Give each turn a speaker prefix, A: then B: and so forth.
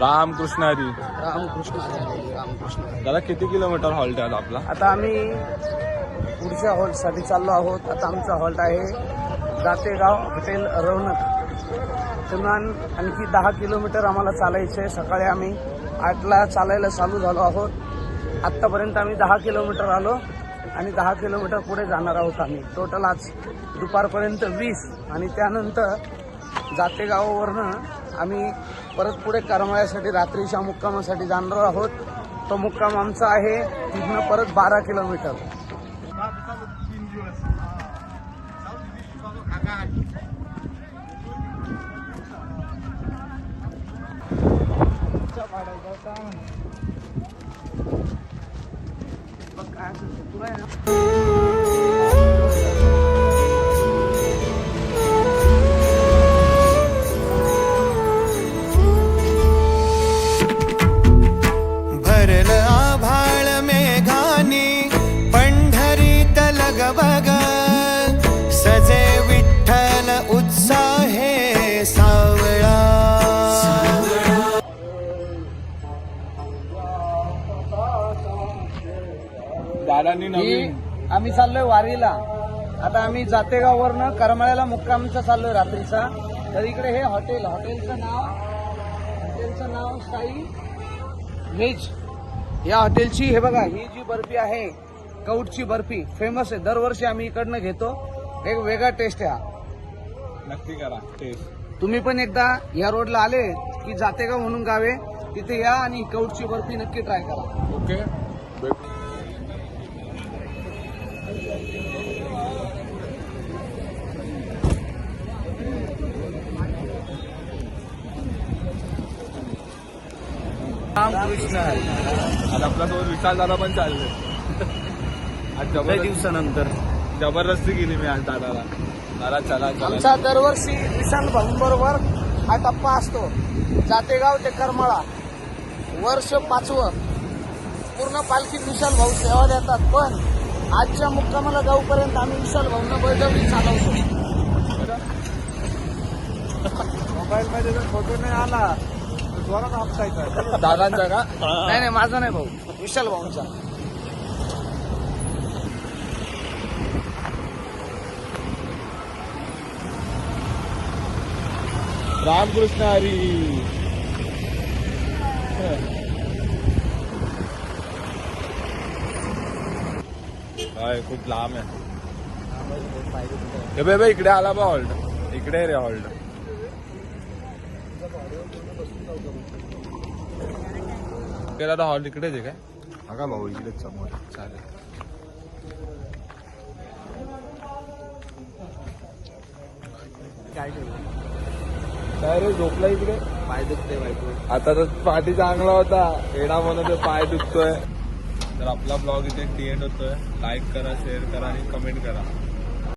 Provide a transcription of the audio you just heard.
A: रामकृष्ण हरी.
B: रामकृष्ण हरी. रामकृष्ण हरी.
A: दादा किती kilometre halt आहे आपला?
B: आता आम्ही पुढच्या हॉल्टसाठी चाललो आहोत. आता आमचा हॉल्ट आहे जातेगाव हॉटेल रौनक. किमान आणखी 10 किलोमीटर आम्हाला चालायचं आहे. सकाळी आम्ही 8ला चालायला चालू झालो आहोत. आत्तापर्यंत आम्ही 10 किलोमीटर आलो आणि 10 किलोमीटर पुढे जाणार आहोत आम्ही. टोटल आज दुपारपर्यंत 20 आणि त्यानंतर जातेगावावरनं आम्ही परत पुढे करमाळ्यासाठी रात्रीच्या मुक्कामासाठी जाणार आहोत. तो मुक्काम आमचा आहे तिथनं परत 12 किलोमीटर.
C: सजे विठ्ठल उत्साहे सावळा.
A: दादांनी नवीन
B: आम्ही चाललोय वारीला. आता आम्ही जातेगाववरनं करमाळ्याला मुक्कामचा चाललोय रात्रीचा. तर इकडे हे हॉटेलचं नाव साई व्हेज. या हॉटेलची हे बघा, ही जी बर्फी आहे कौटची बर्फी फेमस आहे. दरवर्षी आम्ही इकडनं घेतो. एक वेगळा टेस्ट आहे हा.
A: नक्की करा टेस्ट.
B: तुम्ही पण एकदा या रोडला आले की जातेगाव म्हणून गावे तिथे या आणि कौटची बर्फी नक्की ट्राय करा.
A: ओके.
B: रामकृष्ण हरी.
A: आज आपला सोबत विशाल दादा पण चालले. आज
B: दिवसानंतर
A: जबरदस्ती केली मी आज दादाला. दादा चला
B: आमचा दरवर्षी विशाल भाऊंबरोबर हा टप्पा असतो. जातेगाव ते करमाळा वर्ष 5वं. पूर्ण पालखीत विशाल भाऊ सेवा देतात. पण आजच्या मुक्कामाला जाऊपर्यंत आम्ही विशाल भाऊंना बळजबरी चालवतो. मोबाईल मध्ये जर फोटो नाही आला जोरात आपसायचा.
A: दादांचा का?
B: नाही माझा नाही भाऊ, विशाल भाऊंचा.
A: रामकृष्ण हरी. काय खूप लांब आहे. हे बे इकडे आला बा हॉल्ट. इकडे रे हॉल्ट. दादा हॉल इकडेच आहे काय? हा का भाऊ इकडेच समोर. चालेल. काय रे झोपला इकडे?
B: पाय दुखते बायको.
A: आता तर पाठी चांगला होता. येडा म्हणून पाय दुखतोय. तर आपला ब्लॉग इथे एंड होतोय. लाईक करा, शेअर करा आणि कमेंट करा.